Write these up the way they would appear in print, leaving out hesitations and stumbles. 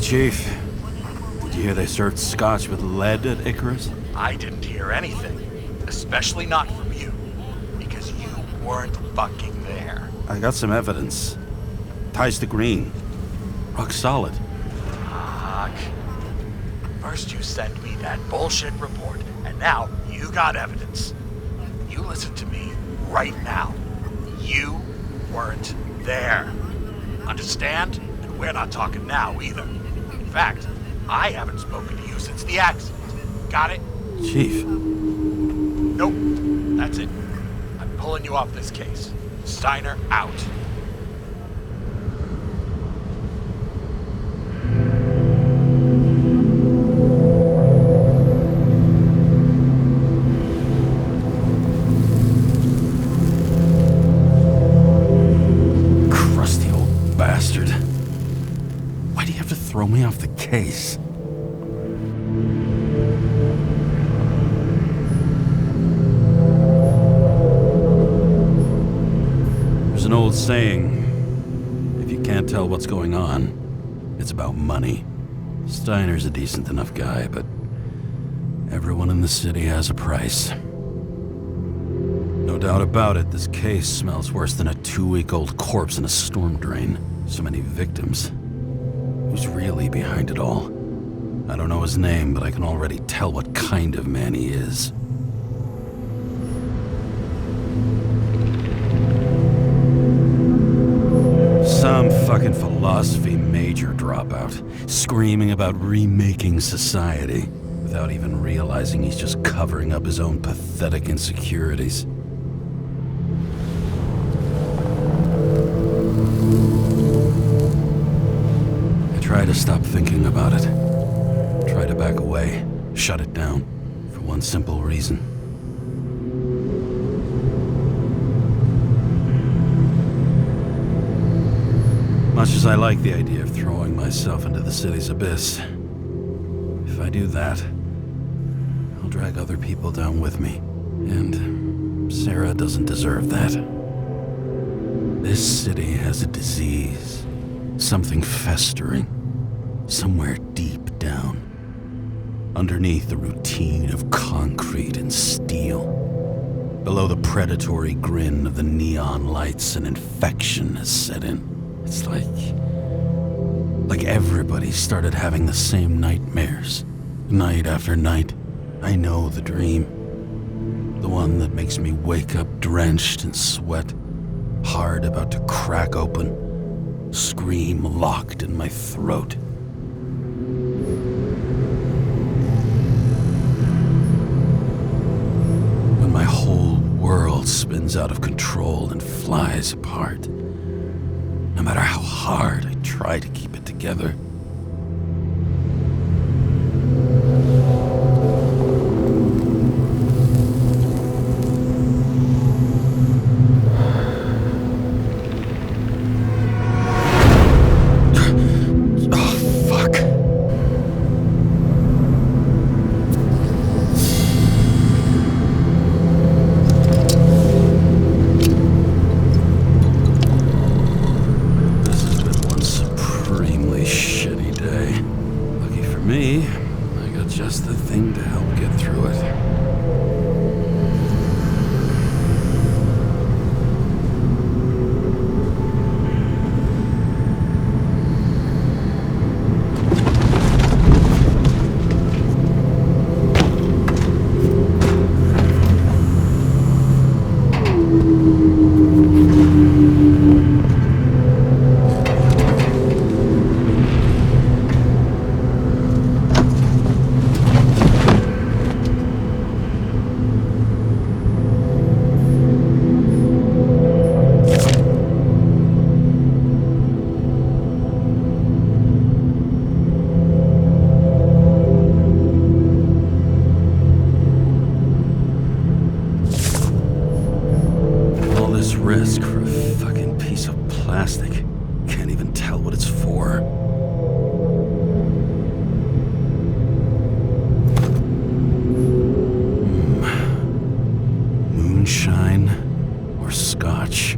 Chief. Did you hear they served scotch with lead at Icarus? I didn't hear anything. Especially not from you. Because you weren't fucking there. I got some evidence. Ties to Green. Rock solid. Fuck. First you sent me that bullshit report, and now you got evidence. You listen to me right now. You weren't there. Understand? And we're not talking now either. In fact, I haven't spoken to you since the accident. Got it? Chief. Nope. That's it. I'm pulling you off this case. Steiner out. Crusty old bastard. Why do you have to throw me off the case? There's an old saying, if you can't tell what's going on, it's about money. Steiner's a decent enough guy, but everyone in the city has a price. No doubt about it, this case smells worse than a 2-week-old corpse in a storm drain. So many victims. Who's really behind it all? I don't know his name, but I can already tell what kind of man he is. Some fucking philosophy major dropout, screaming about remaking society, without even realizing he's just covering up his own pathetic insecurities. I try to stop thinking about it. Try to back away, shut it down, for one simple reason. Much as I like the idea of throwing myself into the city's abyss, if I do that, I'll drag other people down with me. And Sarah doesn't deserve that. This city has a disease, something festering, somewhere deep down, underneath the routine of concrete and steel. Below the predatory grin of the neon lights, an infection has set in. It's like everybody started having the same nightmares, night after night. I know the dream. The one that makes me wake up drenched in sweat, heart about to crack open, scream locked in my throat. When my whole world spins out of control and flies apart. No matter how hard I try to keep it together. Just the thing to help get through it. Risk for a fucking piece of plastic. Can't even tell what it's for. Moonshine or scotch?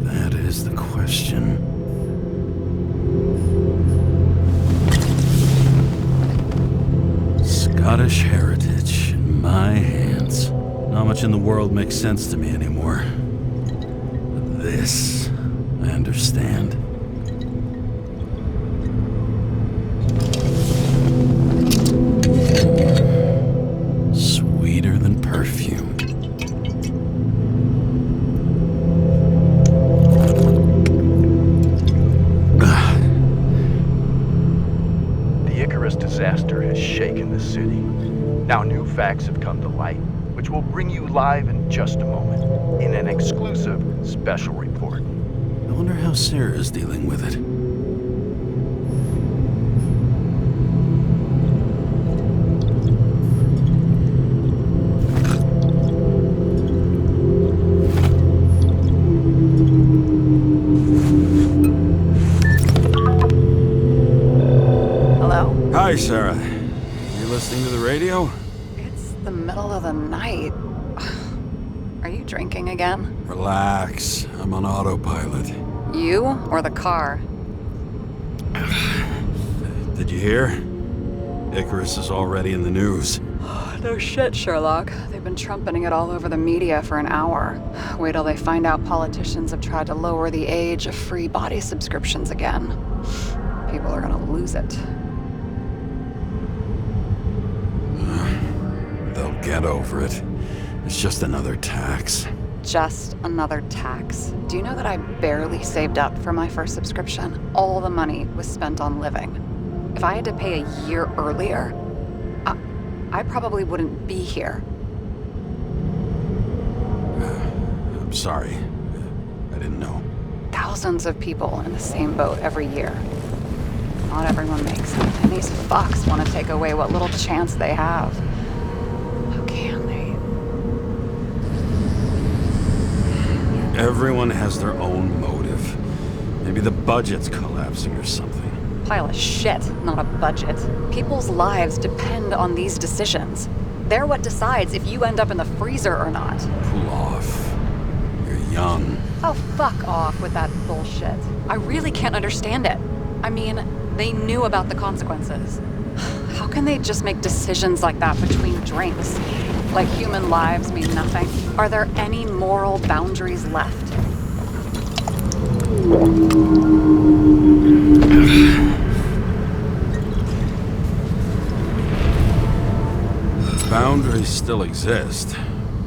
That is the question. in the world makes sense to me anymore. But this, I understand. Sweeter than perfume. Disaster has shaken the city. Now new facts have come to light, which we'll bring you live in just a moment, in an exclusive special report. I wonder how Sarah's dealing with it. Hi, Sarah. You listening to the radio? It's the middle of the night. Are you drinking again? Relax. I'm on autopilot. You or the car? Did you hear? Icarus is already in the news. No shit, Sherlock. They've been trumpeting it all over the media for an hour. Wait till they find out politicians have tried to lower the age of free body subscriptions again. People are gonna lose it. They'll get over it. It's just another tax. Just another tax. Do you know that I barely saved up for my first subscription? All the money was spent on living. If I had to pay a year earlier, I probably wouldn't be here. I'm sorry. I didn't know. Thousands of people in the same boat every year. Not everyone makes it, and these fucks want to take away what little chance they have. How can they? Everyone has their own motive. Maybe the budget's collapsing or something. Pile of shit, not a budget. People's lives depend on these decisions. They're what decides if you end up in the freezer or not. Cool off. You're young. Oh, fuck off with that bullshit. I really can't understand it. I mean, they knew about the consequences. How can they just make decisions like that between drinks? Like human lives mean nothing? Are there any moral boundaries left? Boundaries still exist.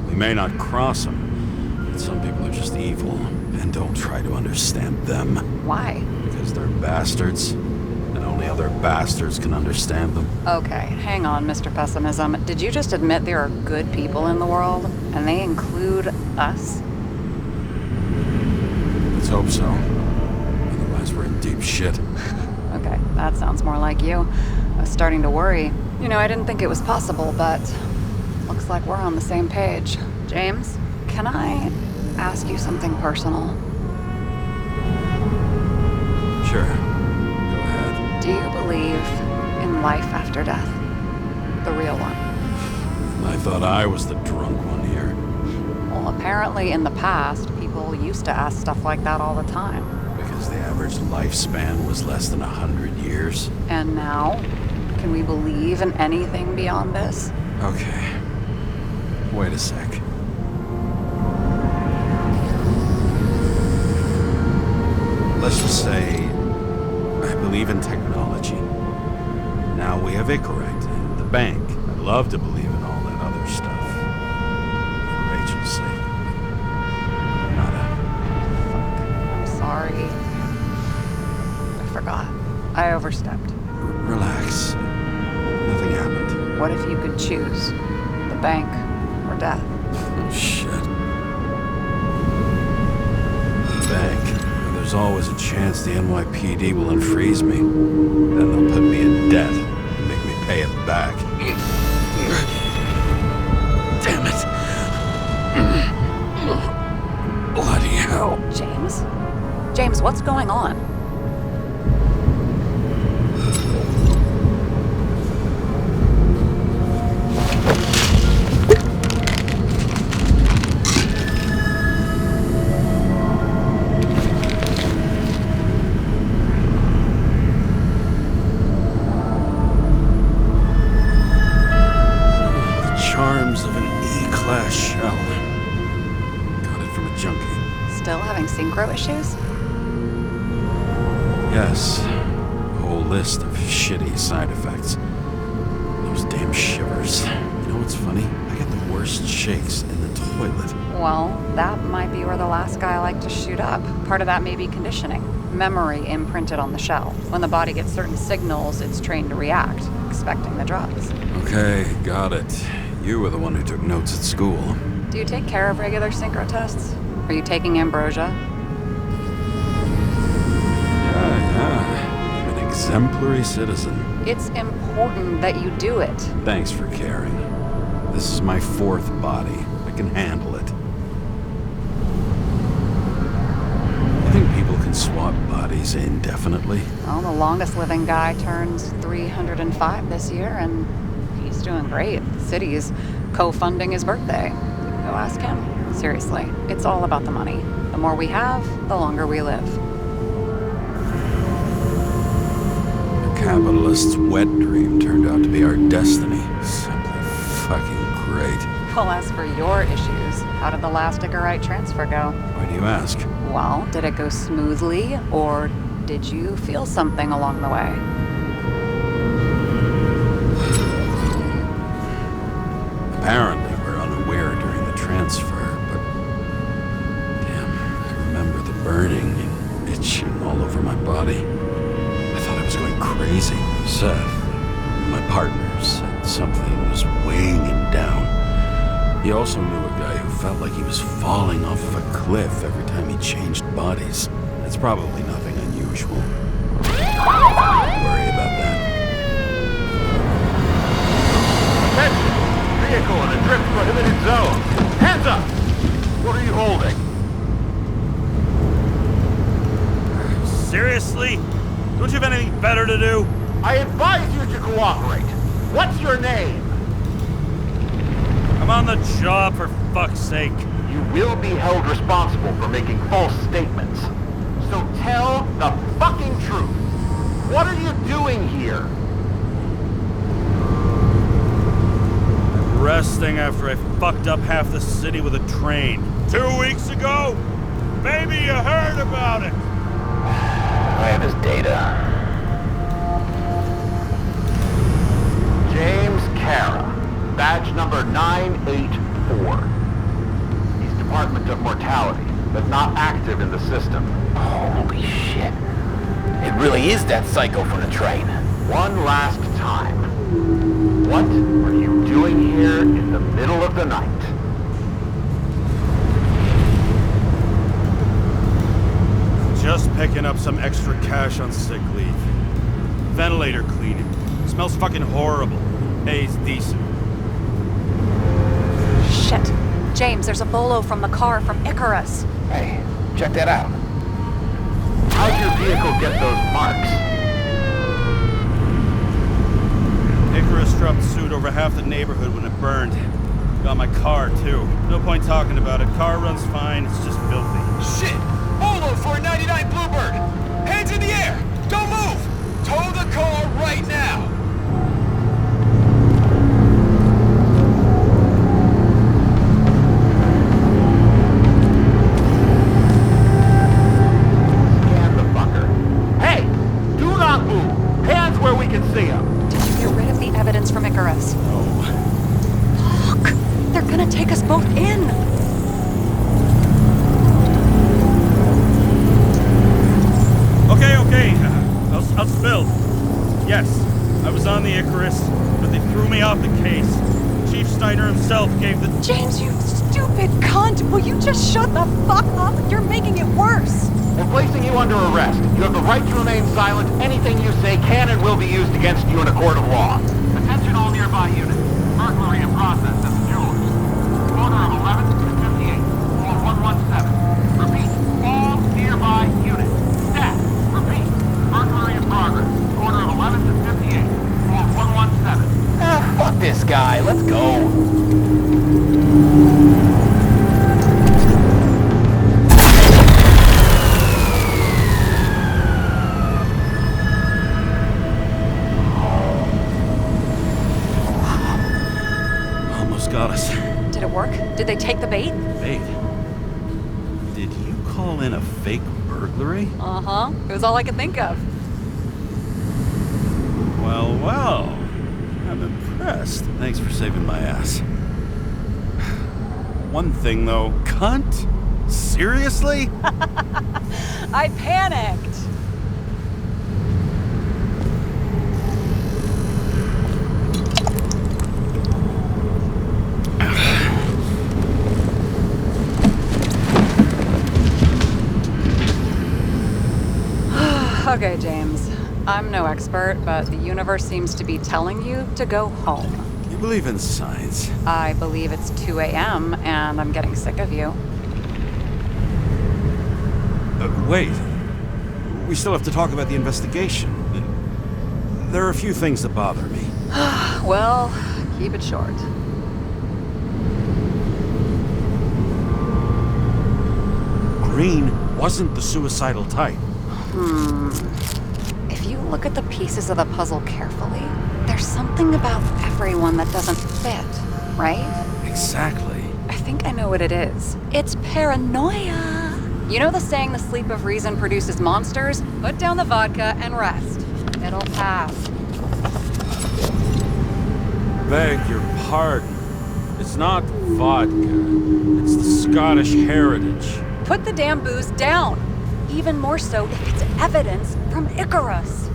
We may not cross them, but some people are just evil and don't try to understand them. Why? Because they're bastards, and only other bastards can understand them. Okay, hang on, Mr. Pessimism. Did you just admit there are good people in the world, and they include us? Let's hope so. Otherwise, we're in deep shit. Okay, that sounds more like you. I was starting to worry. You know, I didn't think it was possible, but looks like we're on the same page. James, can I ask you something personal? Sure. Go ahead. Do you believe in life after death? The real one? I thought I was the drunk one here. Well, apparently in the past, people used to ask stuff like that all the time. Because the average lifespan was less than 100 years. And now? Can we believe in anything beyond this? Okay. Wait a sec. Let's just say I believe in technology. Now we have Icarite and the bank. I'd love to believe in all that other stuff. For Rachel's sake. Nada. I'm sorry. I forgot. I overstepped. Relax. Nothing happened. What if you could choose? The bank or death? Oh, shit. The bank. There's always a chance the NYPD will unfreeze me. Then they'll put me in debt and make me pay it back. Damn it. Bloody hell. James? James, what's going on? Charms of an E-class shell. still having synchro issues? Yes. A whole list of shitty side effects. Those damn shivers. You know what's funny? I get the worst shakes in the toilet. Well, that might be where the last guy liked to shoot up. Part of that may be conditioning. Memory imprinted on the shell. When the body gets certain signals, it's trained to react, expecting the drugs. Okay, got it. You were the one who took notes at school. Do you take care of regular synchro tests? Are you taking ambrosia? Yeah. I'm an exemplary citizen. It's important that you do it. Thanks for caring. This is my fourth body. I can handle it. You think people can swap bodies indefinitely? Well, the longest living guy turns 305 this year, and he's doing great. The city's co-funding his birthday. Go ask him. Seriously, it's all about the money. The more we have, the longer we live. The capitalist's wet dream turned out to be our destiny. Simply fucking great. Well, as for your issues, how did the last Icarite transfer go? Why do you ask? Well, did it go smoothly, or did you feel something along the way? Apparently, we're unaware during the transfer, but... Damn, I remember the burning and itching all over my body. I thought I was going crazy. Seth, my partner, said something was weighing him down. He also knew a guy who felt like he was falling off of a cliff every time he changed bodies. It's probably nothing unusual. Don't worry about that. Attention! Vehicle in a drift prohibited zone. Hands up! What are you holding? Seriously? Don't you have anything better to do? I advise you to cooperate. What's your name? I'm on the job, for fuck's sake. You will be held responsible for making false statements. So tell the fucking truth. What are you doing here? I'm resting after I fucked up half the city with a train. 2 weeks ago? Maybe you heard about it. I have his data. James Cara. Badge number 984. He's Department of Mortality, but not active in the system. Holy shit. It really is that psycho from the train. One last time. What are you doing here in the middle of the night? Just picking up some extra cash on sick leave. Ventilator cleaning. Smells fucking horrible. Pays decent. Shit. James, there's a bolo from the car from Icarus. Hey, check that out. How'd your vehicle get those marks? Icarus dropped suit over half the neighborhood when it burned. Got my car, too. No point talking about it. Car runs fine, it's just filthy. Shit! Bolo for a 99 Bluebird! Hands in the air! Don't move! Tow the car right now! Scan the fucker. Hey! Do not move! Hands where we can see him! Did you get rid of the evidence from Icarus? Oh, Look! They're gonna take us both in! Okay. I'll spill. Yes, I was on the Icarus, but they threw me off the case. Chief Snyder himself gave the... James, you stupid cunt! Will you just shut the fuck up? You're making it worse! We're placing you under arrest. You have the right to remain silent. Anything you say can and will be used against you in a court of law. Attention all nearby units. Burglary in process at the jewelers. Corner of 11th and 58. Floor 117. Repeat. All nearby units. Staff. Repeat. Burglary in progress. Corner of 11th and 58. Floor 117. Fuck this guy. Let's go. almost got us. Did it work? Did they take the bait? Bait? Did you call all in a fake burglary? Uh-huh. It was all I could think of. Well, well. I'm impressed. Thanks for saving my ass. One thing, though. Cunt? Seriously? I panicked. Okay, James. I'm no expert, but the universe seems to be telling you to go home. You believe in science? I believe it's 2 a.m. and I'm getting sick of you. Wait. We still have to talk about the investigation. There are a few things that bother me. Well, keep it short. Green wasn't the suicidal type. If you look at the pieces of the puzzle carefully, there's something about everyone that doesn't fit, right? Exactly. I think I know what it is. It's paranoia. You know the saying, the sleep of reason produces monsters? Put down the vodka and rest. It'll pass. Beg your pardon. It's not vodka. It's the Scottish heritage. Put the damn booze down. Even more so if it's evidence from Icarus.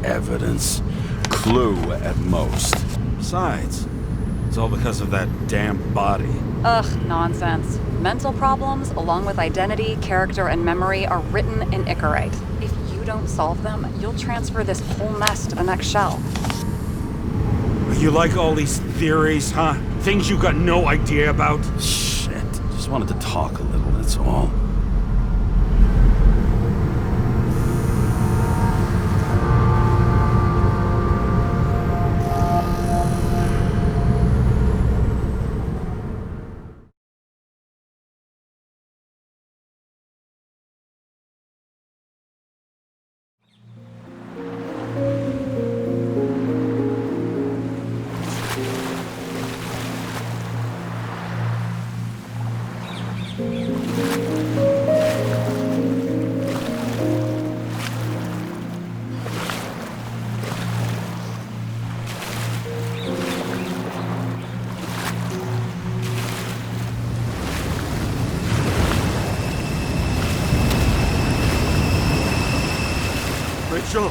Evidence. Clue at most. Besides, it's all because of that damn body. Ugh, nonsense. Mental problems, along with identity, character, and memory, are written in Icarite. If you don't solve them, you'll transfer this whole mess to the next shelf. You like all these theories, huh? Things you got no idea about? Shit. Just wanted to talk a little, that's all. Rachel!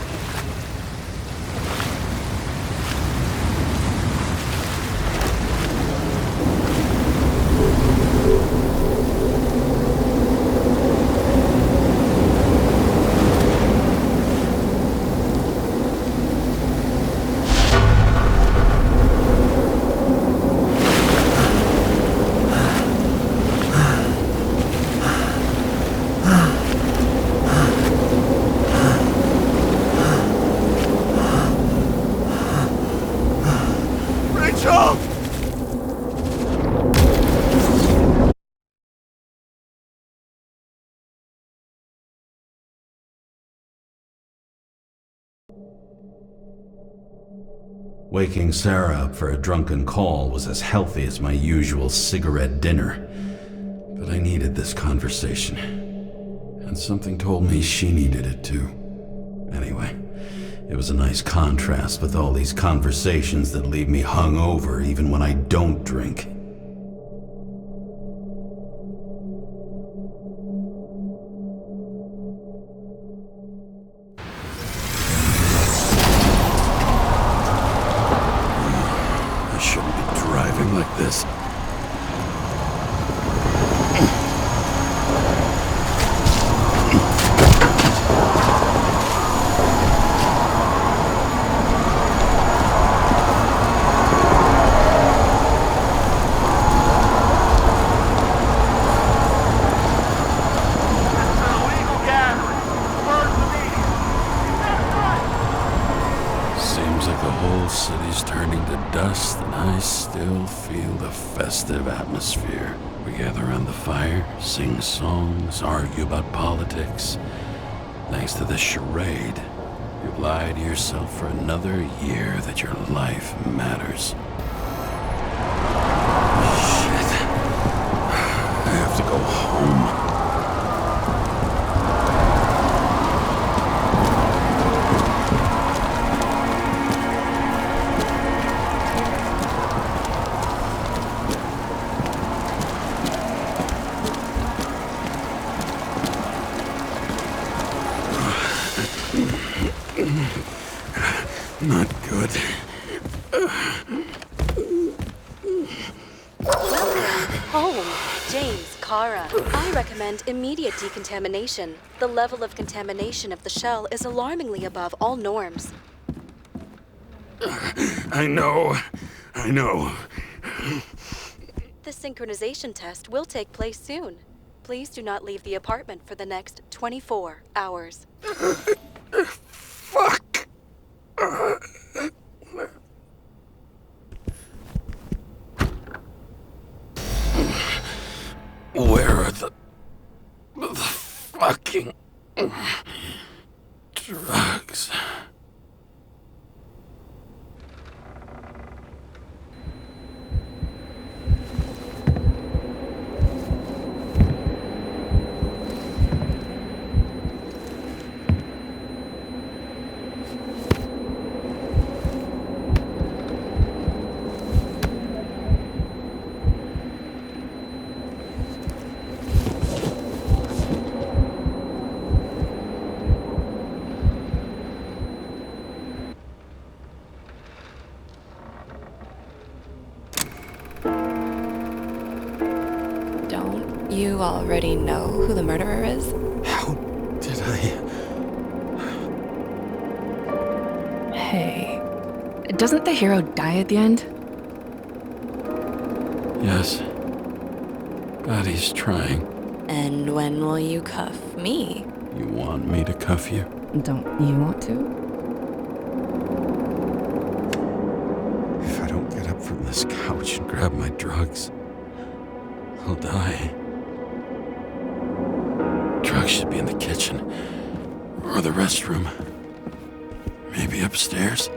Waking Sarah up for a drunken call was as healthy as my usual cigarette dinner. But I needed this conversation. And something told me she needed it too. Anyway, it was a nice contrast with all these conversations that leave me hungover even when I don't drink. I shouldn't be driving like this. City's turning to dust, and I still feel the festive atmosphere. We gather around the fire, sing songs, argue about politics. Thanks to this charade, you've lied to yourself for another year that your life matters. Shit. I have to go home. Not good. Welcome home, James, Kara. I recommend immediate decontamination. The level of contamination of the shell is alarmingly above all norms. I know. The synchronization test will take place soon. Please do not leave the apartment for the next 24 hours. Fuck! Where are the fucking drugs? Don't you already know who the murderer is? How did I... Hey, doesn't the hero die at the end? Yes. God, he's trying. And when will you cuff me? You want me to cuff you? Don't you want to? If I don't get up from this couch and grab my drugs, I'll die. Drugs should be in the kitchen. Or the restroom. Maybe upstairs.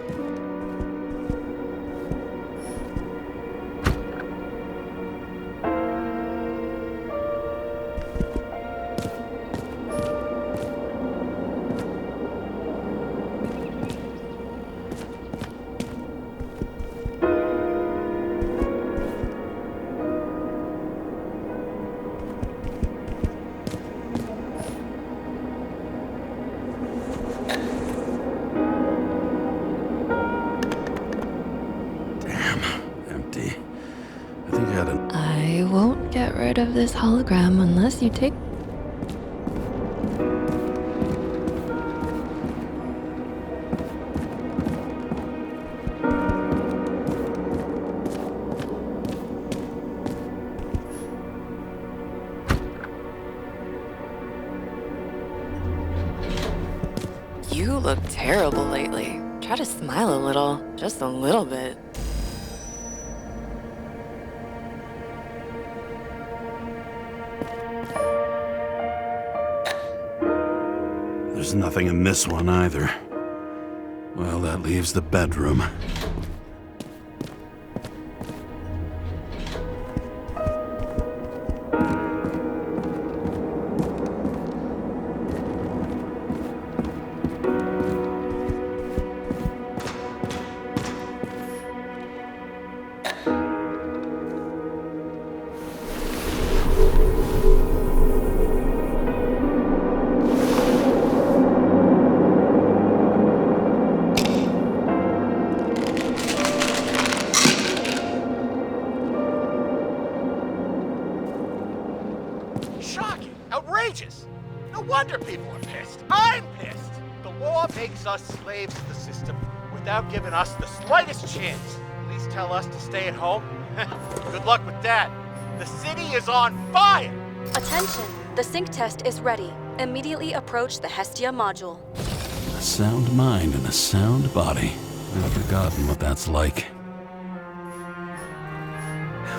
I won't get rid of this hologram unless you take... You look terrible lately. Try to smile a little, just a little bit. There's nothing in this one either. Well, that leaves the bedroom. Shocking! Outrageous! No wonder people are pissed. I'm pissed! The law makes us slaves to the system without giving us the slightest chance. Please tell us to stay at home. Good luck with that. The city is on fire! Attention! The sync test is ready. Immediately approach the Hestia module. A sound mind and a sound body. I've forgotten what that's like.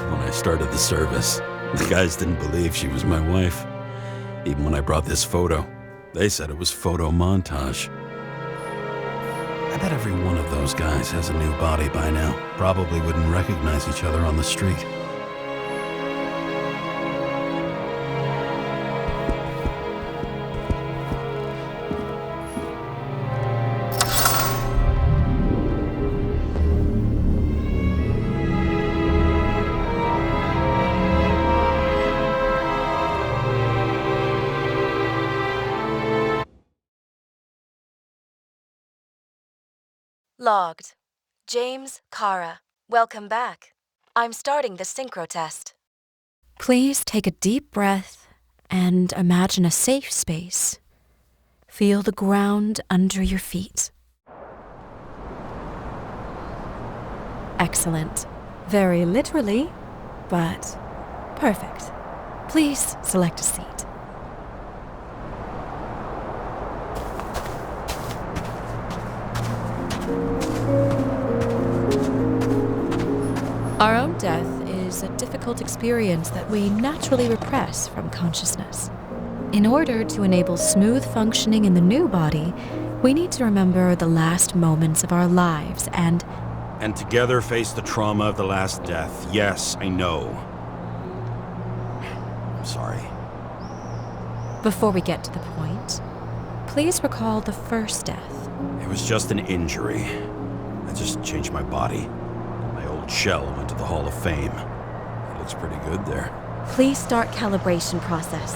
When I started the service, the guys didn't believe she was my wife. Even when I brought this photo, they said it was photo montage. I bet every one of those guys has a new body by now. Probably wouldn't recognize each other on the street. Logged. James, Kara, welcome back. I'm starting the synchro test. Please take a deep breath and imagine a safe space. Feel the ground under your feet. Excellent. Very literally, but perfect. Please select a seat. Our own death is a difficult experience that we naturally repress from consciousness. In order to enable smooth functioning in the new body, we need to remember the last moments of our lives and together face the trauma of the last death. Yes, I know. I'm sorry. before we get to the point, please recall the first death. It was just an injury. I just changed my body. My old shell went to the Hall of Fame. It looks pretty good there. Please start calibration process.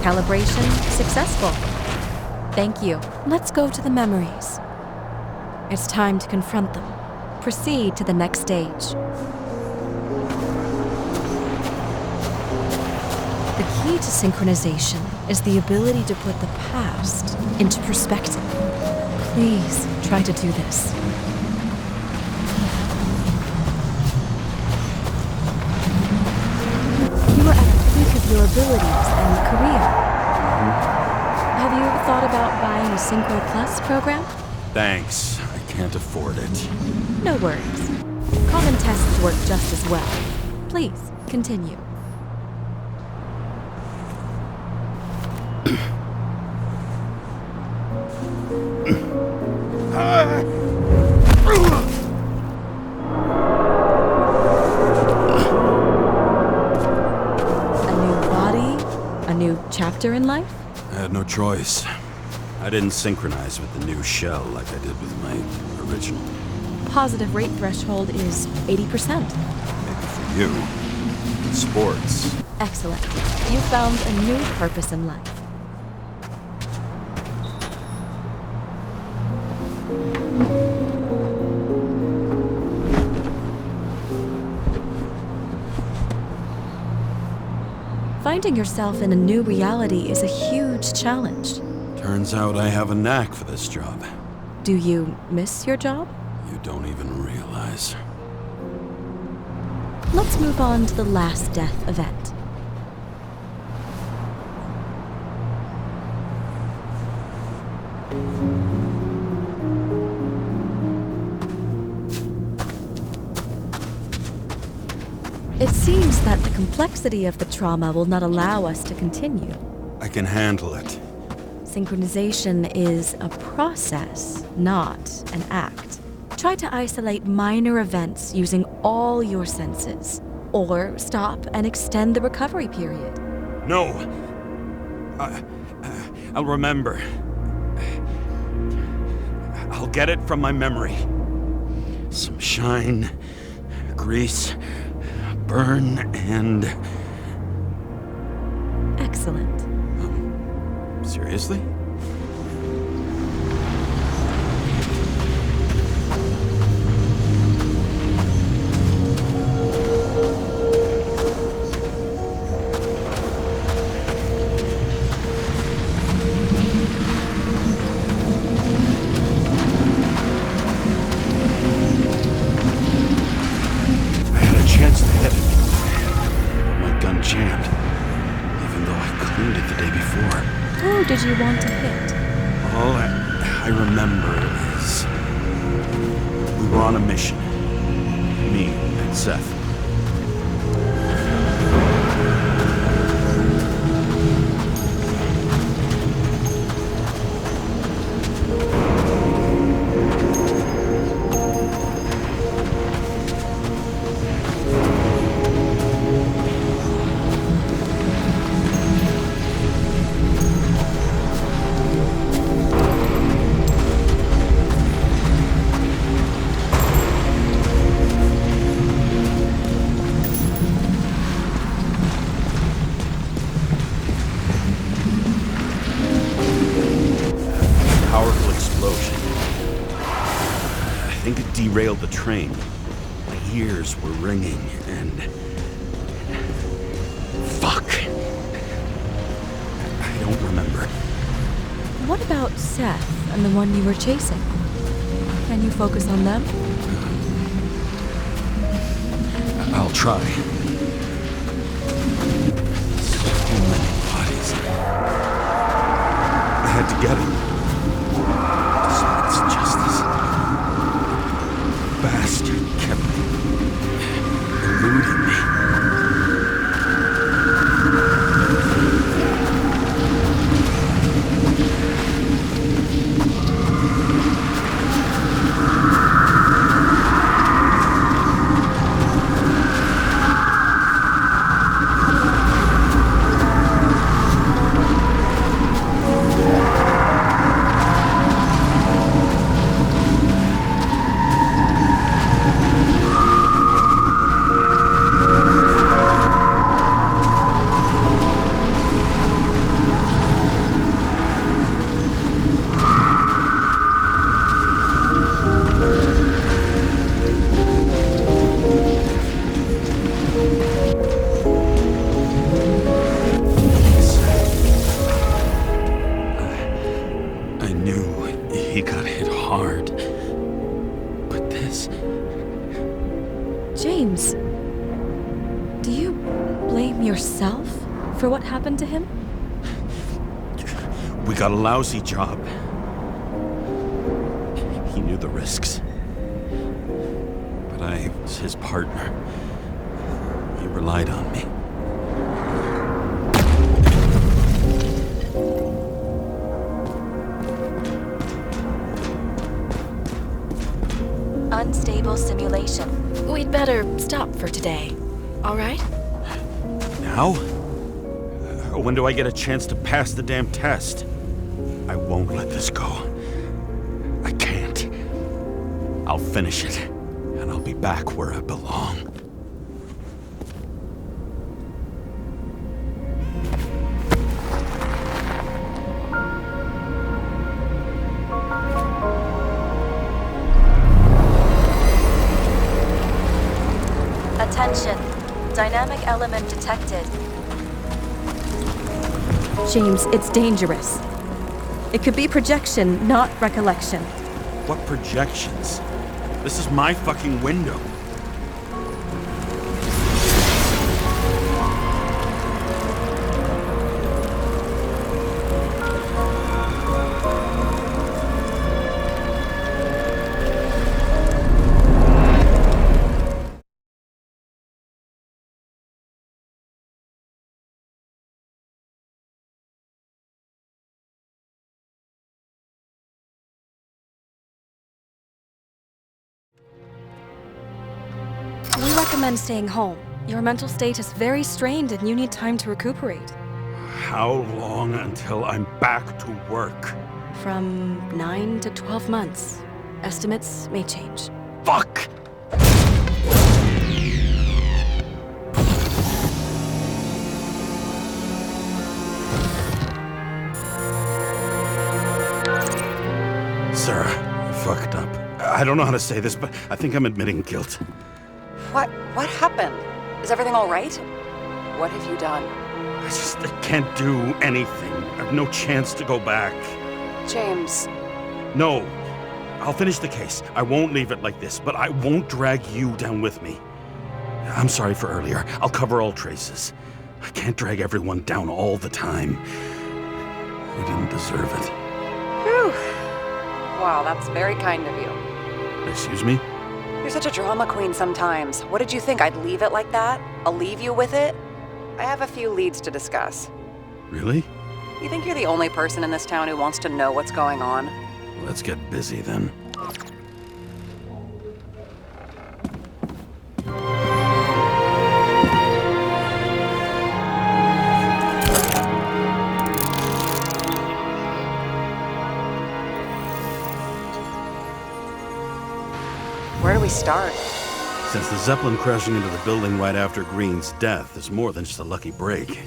Calibration successful. Thank you. Let's go to the memories. It's time to confront them. Proceed to the next stage. The key to synchronization is the ability to put the past into perspective. Please try to do this. You are at the peak of your abilities and career. Have you thought about buying a Synchro Plus program? Thanks. I can't afford it. No worries. Common tests work just as well. Please, continue. A new body? A new chapter in life? I had no choice. I didn't synchronize with the new shell like I did with my original. Positive rate threshold is 80%. Maybe for you. In sports. Excellent. You found a new purpose in life. Finding yourself in a new reality is a huge challenge. Turns out I have a knack for this job. Do you miss your job? You don't even realize. Let's move on to the last death event. It seems that the complexity of the trauma will not allow us to continue. I can handle it. Synchronization is a process, not an act. Try to isolate minor events using all your senses, or stop and extend the recovery period. No! I'll remember. I'll get it from my memory. Some shine, grease, burn, and... Excellent. Seriously? I had a chance to hit it. But my gun jammed, even though I cleaned it the day before. Who did you want to hit? All I remember is we were on a mission. Me and Seth. derailed the train. My ears were ringing, and... Fuck! I don't remember. What about Seth and the one you were chasing? Can you focus on them? I'll try. So many bodies. I had to get him. Despite justice. Bastard kept eluding me. James, do you blame yourself for what happened to him? We got a lousy job. He knew the risks. But I was his partner. He relied on me. Unstable simulation. We'd better stop for today, all right? Now? When do I get a chance to pass the damn test? I won't let this go. I can't. I'll finish it, and I'll be back where I belong. Attention. Dynamic element detected. James, it's dangerous. It could be projection, not recollection. What projections? This is my fucking window. We recommend staying home. Your mental state is very strained and you need time to recuperate. How long until I'm back to work? From 9 to 12 months. Estimates may change. Fuck! Sarah, I fucked up. I don't know how to say this, but I think I'm admitting guilt. What happened? Is everything all right? What have you done? I can't do anything. I have no chance to go back. James. No. I'll finish the case. I won't leave it like this, but I won't drag you down with me. I'm sorry for earlier. I'll cover all traces. I can't drag everyone down all the time. I didn't deserve it. Whew. Wow, that's very kind of you. Excuse me? You're such a drama queen sometimes. What did you think, I'd leave it like that? I'll leave you with it? I have a few leads to discuss. Really? You think you're the only person in this town who wants to know what's going on? Let's get busy then. Where do we start? Since the Zeppelin crashing into the building right after Green's death is more than just a lucky break.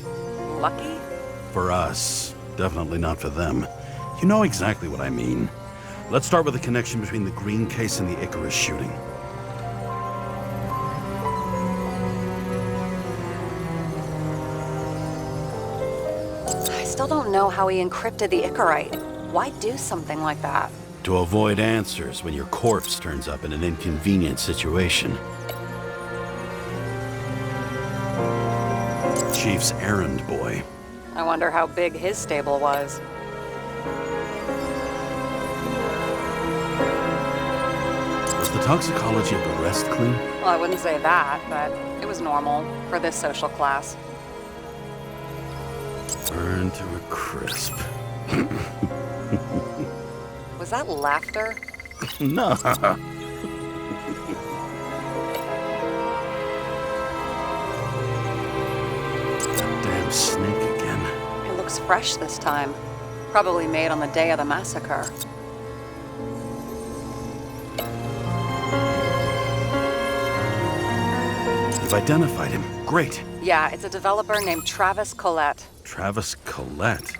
Lucky? For us. Definitely not for them. You know exactly what I mean. Let's start with the connection between the Green case and the Icarus shooting. I still don't know how he encrypted the Icarite. Why do something like that? To avoid answers when your corpse turns up in an inconvenient situation. Chief's errand boy. I wonder how big his stable was. Was the toxicology of the rest clean? Well, I wouldn't say that, but it was normal for this social class. Burned to a crisp. Was that laughter? No. That damn snake again. It looks fresh this time. Probably made on the day of the massacre. You've identified him. Great. Yeah, it's a developer named Travis Collette. Travis Collette.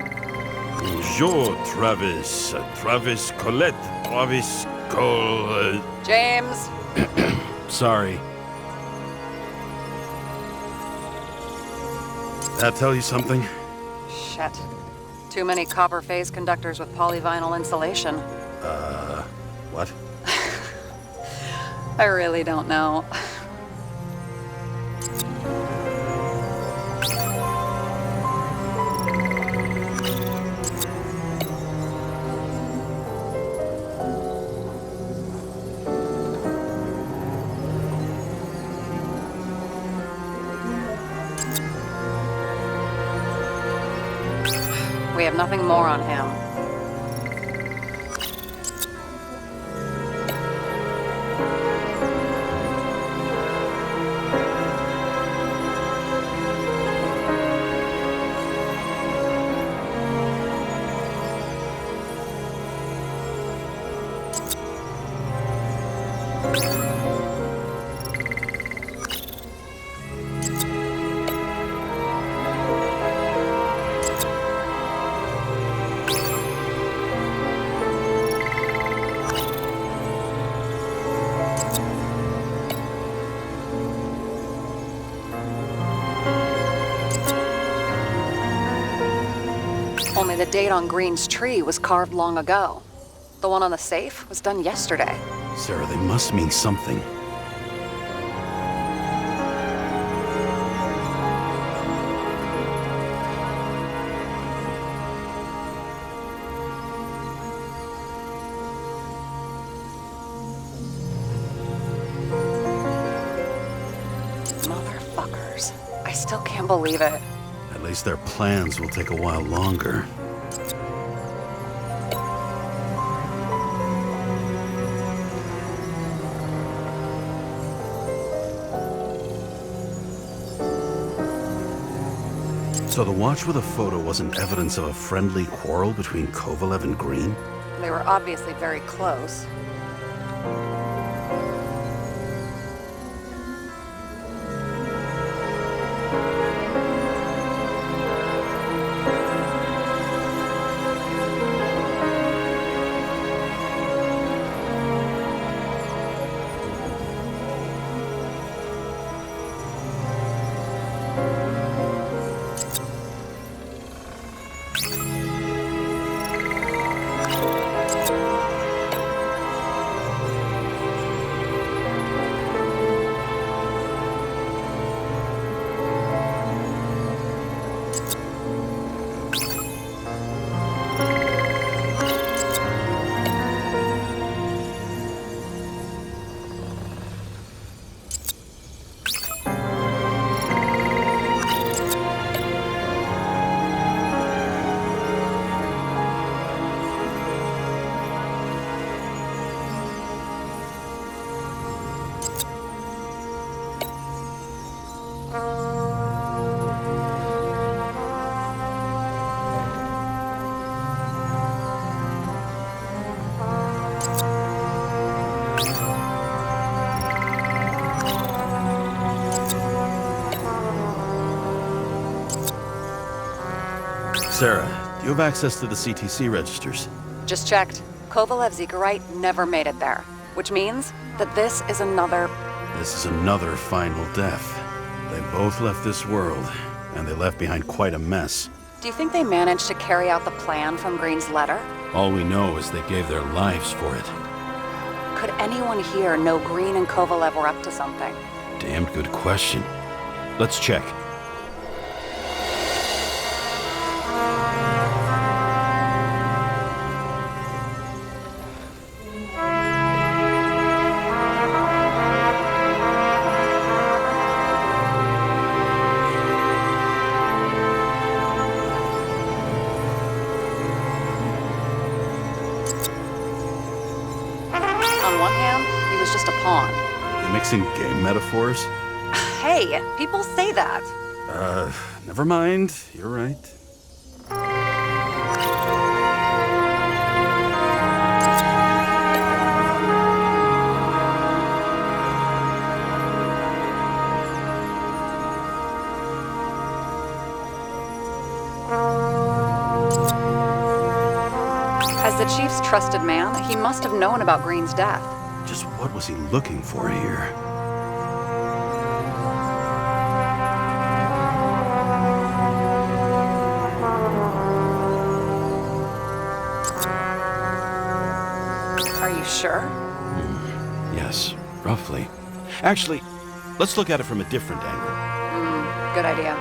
Bonjour, Travis. Travis Colette. Travis Col... James! Sorry. That tell you something? Shit. Too many copper phase conductors with polyvinyl insulation. What? I really don't know. We have nothing more on him. Only the date on Green's tree was carved long ago. The one on the safe was done yesterday. Sarah, they must mean something. Motherfuckers. I still can't believe it. At least their plans will take a while longer. So the watch with a photo wasn't evidence of a friendly quarrel between Kovalev and Green? They were obviously very close. Sarah, do you have access to the CTC registers? Just checked. Kovalev Zekarite never made it there, which means that this is another final death. They both left this world, and they left behind quite a mess. Do you think they managed to carry out the plan from Green's letter? All we know is they gave their lives for it. Could anyone here know Green and Kovalev were up to something? Damned good question. Let's check. On one hand, he was just a pawn. You mixing game metaphors? Hey, people say that. Never mind. You're right. As the chief's trusted man, he must have known about Green's death. Just what was he looking for here? Are you sure? Yes, roughly. Actually, let's look at it from a different angle. Good idea.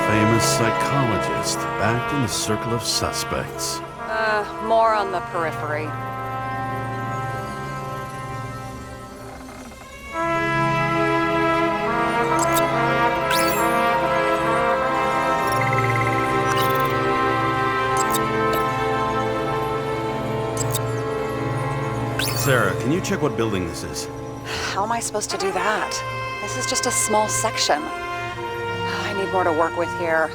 Famous psychologist, back in the circle of suspects. More on the periphery. Sarah, can you check what building this is? How am I supposed to do that? This is just a small section. I need more to work with here.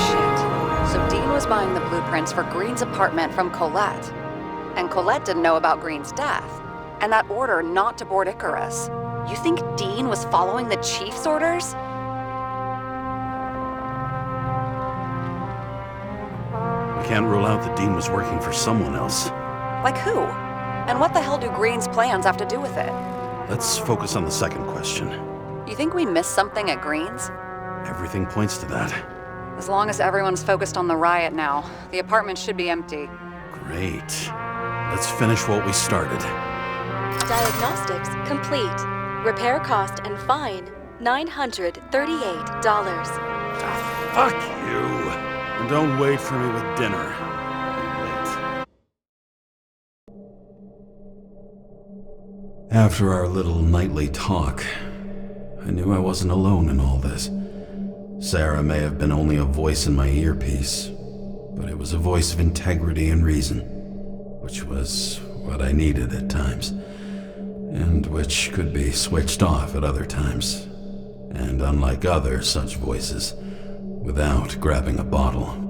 Shit. So Dean was buying the blueprints for Green's apartment from Colette. And Colette didn't know about Green's death. And that order not to board Icarus. You think Dean was following the chief's orders? We can't rule out that Dean was working for someone else. Like who? And what the hell do Green's plans have to do with it? Let's focus on the second question. You think we missed something at Green's? Everything points to that. As long as everyone's focused on the riot now, the apartment should be empty. Great. Let's finish what we started. Diagnostics complete. Repair cost and fine, $938. Fuck you. And don't wait for me with dinner. Wait. After our little nightly talk, I knew I wasn't alone in all this. Sarah may have been only a voice in my earpiece, but it was a voice of integrity and reason, which was what I needed at times, and which could be switched off at other times, and unlike other such voices, without grabbing a bottle.